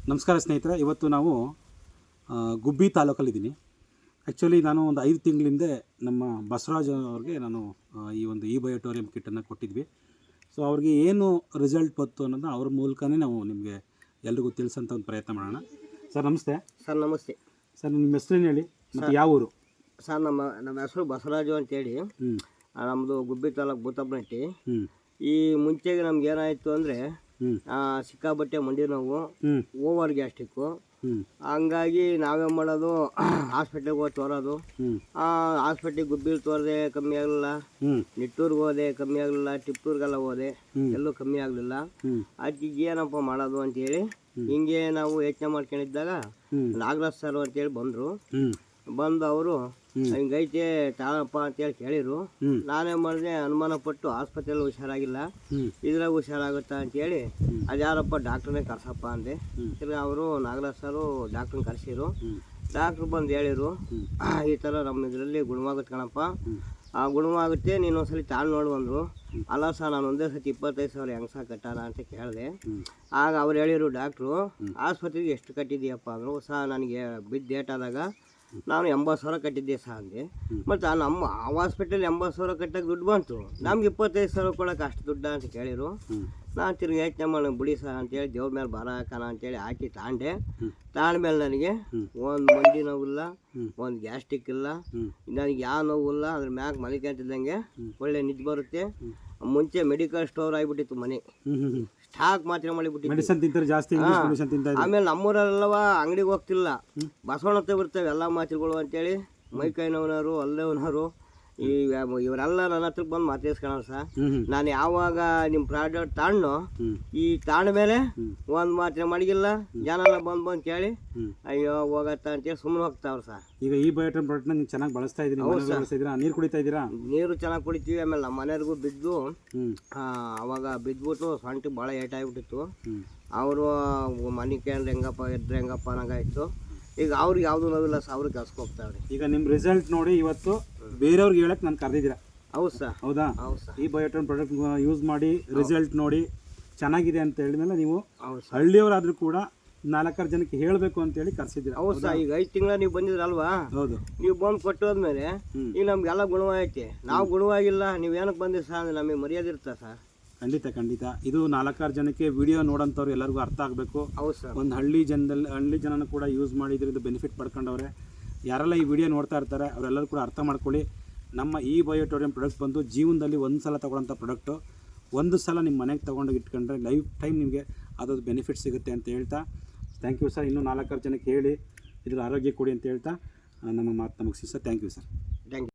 ನಮಸ್ಕಾರ ಸ್ನೇಹಿತರೆ, ಇವತ್ತು ನಾವು ಗುಬ್ಬಿ ತಾಲೂಕಲ್ಲಿದ್ದೀನಿ. ಆ್ಯಕ್ಚುಲಿ ನಾನು ಒಂದು 5 ತಿಂಗಳಿಂದ ನಮ್ಮ ಬಸವರಾಜ್ ಅವ್ರಿಗೆ ನಾನು ಈ ಒಂದು ಬಯೋಟೋರಿಯಂ ಕಿಟ್ಟನ್ನು ಕೊಟ್ಟಿದ್ವಿ. ಸೊ ಅವ್ರಿಗೆ ಏನು ರಿಸಲ್ಟ್ ಬಂತು ಅನ್ನೋದನ್ನ ಅವ್ರ ಮೂಲಕನೇ ನಾವು ನಿಮಗೆ ಎಲ್ರಿಗೂ ತಿಳಿಸೋಂಥ ಒಂದು ಪ್ರಯತ್ನ ಮಾಡೋಣ. ಸರ್ ನಮಸ್ತೆ. ಸರ್ ನಮಸ್ತೆ. ಸರ್ ನಿಮ್ಮ ಹೆಸರೇನು ಹೇಳಿ ಮತ್ತು ಯಾವ ಊರು? ಸರ್ ನಮ್ಮ ಹೆಸರು ಬಸವರಾಜು ಅಂತೇಳಿ. ನಮ್ಮದು ಗುಬ್ಬಿ ತಾಲೂಕು ಬೂತಪ್ಪನಟ್ಟಿ. ಈ ಮುಂಚೆಗೆ ನಮ್ಗೆ ಏನಾಯಿತು ಅಂದರೆ ಸಿಕ್ಕಾಬಟ್ಟೆ ಮಂಡಿ ನೋವು, ಓವರ್ ಗ್ಯಾಸ್ಟ್ರಿಕ್ಕು. ಹಂಗಾಗಿ ನಾವೇನು ಮಾಡೋದು, ಹಾಸ್ಪಿಟ್ಲಿಗೆ ಹೋಗಿ ತೋರೋದು. ಹಾಸ್ಪಿಟ್ಲಿಗೆ ಗುಬ್ಬಿಲಿ ತೋರದೆ ಕಮ್ಮಿ ಆಗಲಿಲ್ಲ, ನಿಟ್ಟೂರ್ಗೆ ಹೋದೆ ಕಮ್ಮಿ ಆಗಲಿಲ್ಲ, ಟಿಪ್ಪೂರ್ಗೆಲ್ಲ ಹೋದೆ ಎಲ್ಲೂ ಕಮ್ಮಿ ಆಗಲಿಲ್ಲ. ಅದಕ್ಕೆ ಏನಪ್ಪ ಮಾಡೋದು ಅಂತೇಳಿ ಹಿಂಗೆ ನಾವು ಯೋಚನೆ ಮಾಡ್ಕೊಂಡಿದ್ದಾಗ ನಾಗರಾಜ್ ಸರ್ ಅಂತೇಳಿ ಬಂದು ಅವರು ಹಿಂಗೈತೆ ತಾಳಪ್ಪ ಅಂತೇಳಿ ಕೇಳಿರು. ನಾನೇನು ಮಾಡಿದೆ, ಅನುಮಾನ ಪಟ್ಟು ಆಸ್ಪತ್ರೆಯಲ್ಲಿ ಹುಷಾರಾಗಿಲ್ಲ, ಇದ್ರಾಗ ಹುಷಾರಾಗುತ್ತಾ ಅಂತೇಳಿ ಅದ್ಯಾರಪ್ಪ ಡಾಕ್ಟ್ರನ್ನೇ ಕರ್ಸಪ್ಪ ಅಂದೆ. ತಿರ್ಗಿ ಅವರು ನಾಗರಾಜ್ ಸರು ಡಾಕ್ಟ್ರನ್ನ ಕರೆಸಿರು. ಡಾಕ್ಟ್ರು ಬಂದು ಹೇಳಿರು, ಈ ಥರ ನಮ್ಮ ಇದರಲ್ಲಿ ಗುಣವಾಗುತ್ತೆ ಕಣಪ್ಪ, ಗುಣವಾಗುತ್ತೆ, ನೀನು ಒಂದ್ಸಲಿ ತಾಳು ನೋಡು ಅಂದರು. ಅಲ್ಲ ಸರ್, ನಾನು ಒಂದೇ ಸತಿ 25,000 ಹೆಂಗೆ ಸಹ ಕಟ್ಟಾನ ಅಂತ ಕೇಳಿದೆ. ಆಗ ಅವ್ರು ಹೇಳಿರು ಡಾಕ್ಟ್ರು, ಆಸ್ಪತ್ರೆಗೆ ಎಷ್ಟು ಕಟ್ಟಿದ್ದೀಯಪ್ಪ ಅಂದರು. ಸಹ ನನಗೆ ಬಿದ್ದು ಡೇಟ್ ಆದಾಗ ನಾನು 80,000 ಕಟ್ಟಿದ್ದೆ ಸಹ ಅಂದೆ. ಮತ್ತು ನಮ್ಮ ಹಾಸ್ಪಿಟಲ್ 80,000 ಕಟ್ಟಕ್ಕೆ ದುಡ್ಡು ಬಂತು, ನಮ್ಗೆ 25,000 ಕೊಡೋಕೆ ಅಷ್ಟು ದುಡ್ಡ ಅಂತ ಕೇಳಿರು. ನಾನು ತಿರ್ಗಿ ಯೋಚನೆ ಮಾಡಿ ಬಿಡಿ ಸಹ ಅಂತೇಳಿ ದೇವ್ರ ಮೇಲೆ ಬರ ಹಾಕೋಣ ಅಂತೇಳಿ ಹಾಕಿ ತಾಂಡ್ಮೇಲೆ ನನಗೆ ಒಂದು ಮಂಡಿ ನೋವಿಲ್ಲ, ಒಂದು ಗ್ಯಾಸ್ಟ್ರಿಕ್ ಇಲ್ಲ, ನನಗೆ ಯಾವ ನೋವಿಲ್ಲ. ಅದ್ರ ಮ್ಯಾಗ ಮಲಿಕಂತಿದ್ದಂಗೆ ಒಳ್ಳೆ ನಿದ್ದೆ ಬರುತ್ತೆ. ಮುಂಚೆ ಮೆಡಿಕಲ್ ಸ್ಟೋರ್ ಆಗಿಬಿಟ್ಟಿತ್ತು ಮನೆ, ಸ್ಟಾಕ್ ಮಾತ್ರೆ ಮಾಡಿಬಿಟ್ಟಿತ್ತು. ಆಮೇಲೆ ನಮ್ಮೂರಲ್ಲವ ಅಂಗಡಿಗೆ ಹೋಗ್ತಿಲ್ಲ, ಬಸವಣ್ಣ ಹತ್ರ ಬರ್ತವೆ ಎಲ್ಲ ಮಾತ್ರೆಗಳು ಅಂತೇಳಿ ಮೈಕೈ ನೋವಿನವರು, ಅಲ್ಲೇವನವರು ಇವರೆಲ್ಲ ನನ್ನ ಹತ್ರಕ್ಕೆ ಬಂದು ಮಾತಾಡ್ಸ್ಕೊಳ್ಳೋಣ ಸರ್. ನಾನು ಯಾವಾಗ ನಿಮ್ಮ ಪ್ರಾಡಕ್ಟ್ ತಾಂಡು ಈ ತಾಂಡ ಮೇಲೆ ಒಂದು ಮಾತ್ರೆ ಮಡಗಿಲ್ಲ, ಜನ ಎಲ್ಲ ಬಂದು ಕೇಳಿ ಅಯ್ಯೋ ಹೋಗತ್ತ ಅಂತೇಳಿ ಸುಮ್ಮನೆ ಹೋಗ್ತಾವ್ರು ಸರ್. ಈಗ ಈ ಬಯೋಟೋರಿಯಂ ಪ್ರಾಡಕ್ಟ್ನ ನೀವು ಚೆನ್ನಾಗಿ ಬಳಸ್ತಾ ಇದ್ದೀರಿ, ನೀರು ಕುಡಿತಾ ಇದ್ದೀರಾ? ನೀರು ಚೆನ್ನಾಗಿ ಕುಡಿತೀವಿ. ಆಮೇಲೆ ನಮ್ಮ ಮನೆಯವ್ರಿಗೂ ಬಿದ್ದು, ಅವಾಗ ಬಿದ್ದುಬಿಟ್ಟು ಸೊಂಟಿಗೆ ಭಾಳ ಏಟಾಗಿಬಿಟ್ಟಿತ್ತು. ಅವರು ಮನೆ ಕೇಂದ್ರ ಹೆಂಗಪ್ಪ ಇದ್ರೆ ಹೆಂಗಪ್ಪ ಅನ್ನಂಗಾಯ್ತು. ಈಗ ಅವ್ರಿಗೆ ಯಾವುದು ನೋವಿಲ್ಲ ಸರ್, ಅವ್ರಿಗೆ ಕೆಲ್ಸಕ್ಕೆ ಹೋಗ್ತಾವ್ರಿ. ಈಗ ನಿಮ್ಮ ರಿಸಲ್ಟ್ ನೋಡಿ ಇವತ್ತು ಬೇರೆಯವ್ರಿಗೆ ಹೇಳಕ್ಕೆ ನಾನು ಕರೆದಿದ್ದೀರಾ? ಹೌದು ಸರ್. ಹೌದಾ? ಹೌದು ಸರ್. ಈ ಬಯೋಟೋರಿಯಂ ಪ್ರಾಡಕ್ಟ್ ಯೂಸ್ ಮಾಡಿ ರಿಸಲ್ಟ್ ನೋಡಿ ಚೆನ್ನಾಗಿದೆ ಅಂತ ಹೇಳಿದ್ಮೇಲೆ ನೀವು ಹಳ್ಳಿಯವರಾದರೂ ಕೂಡ 4 ಜನಕ್ಕೆ ಹೇಳಬೇಕು ಅಂತೇಳಿ ಕರೆಸಿದ್ದೀರಾ? ಹೌದು ಸರ್. ಈಗ 5 ತಿಂಗಳ ನೀವು ಬಂದಿದ್ರಲ್ವಾ? ಹೌದು. ನೀವು ಬಂದು ಕೊಟ್ಟೋದ್ಮೇಲೆ ಈಗ ನಮ್ಗೆಲ್ಲ ಗುಣವಾಗೈತೆ. ನಾವು ಗುಣವಾಗಿಲ್ಲ, ನೀವು ಏನಕ್ಕೆ ಬಂದಿರಿ ಸರ್ ಅಂದರೆ ನಮಗೆ ಮರ್ಯಾದೆ ಇರ್ತಾ ಸರ್. ಖಂಡಿತ ಇದು 4 ಜನಕ್ಕೆ ವಿಡಿಯೋ ನೋಡೋಂಥವ್ರು ಎಲ್ಲರಿಗೂ ಅರ್ಥ ಆಗಬೇಕು. ಹೌದು ಸರ್. ಒಂದು ಹಳ್ಳಿ ಜನನ ಕೂಡ ಯೂಸ್ ಮಾಡಿ ಇದರಿಂದ ಬೆನಿಫಿಟ್ ಪಡ್ಕೊಂಡವ್ರೆ. ಯಾರೆಲ್ಲ ಈ ವಿಡಿಯೋ ನೋಡ್ತಾ ಇರ್ತಾರೆ ಅವರೆಲ್ಲರೂ ಕೂಡ ಅರ್ಥ ಮಾಡ್ಕೊಳ್ಳಿ. ನಮ್ಮ ಈ ಬಯೋಟೋರಿಯಂ ಪ್ರಾಡಕ್ಟ್ ಬಂದು ಜೀವನದಲ್ಲಿ ಒಂದು ಸಲ ತೊಗೊಳ್ಳೋಂಥ ಪ್ರಾಡಕ್ಟು. ಒಂದು ಸಲ ನಿಮ್ಮ ಮನೆಗೆ ತೊಗೊಂಡೋಗಿ ಇಟ್ಕೊಂಡ್ರೆ ಲೈಫ್ ಟೈಮ್ ನಿಮಗೆ ಅದೊಂದು ಬೆನಿಫಿಟ್ ಸಿಗುತ್ತೆ ಅಂತ ಹೇಳ್ತಾ ಥ್ಯಾಂಕ್ ಯು ಸರ್. ಇನ್ನೂ 4 ಜನಕ್ಕೆ ಹೇಳಿ ಇದ್ರ ಆರೋಗ್ಯ ಕೊಡಿ ಅಂತ ಹೇಳ್ತಾ ನಮ್ಮ ಮಾತು ಮುಗಿಸಿ ಸರ್. Thank you sir.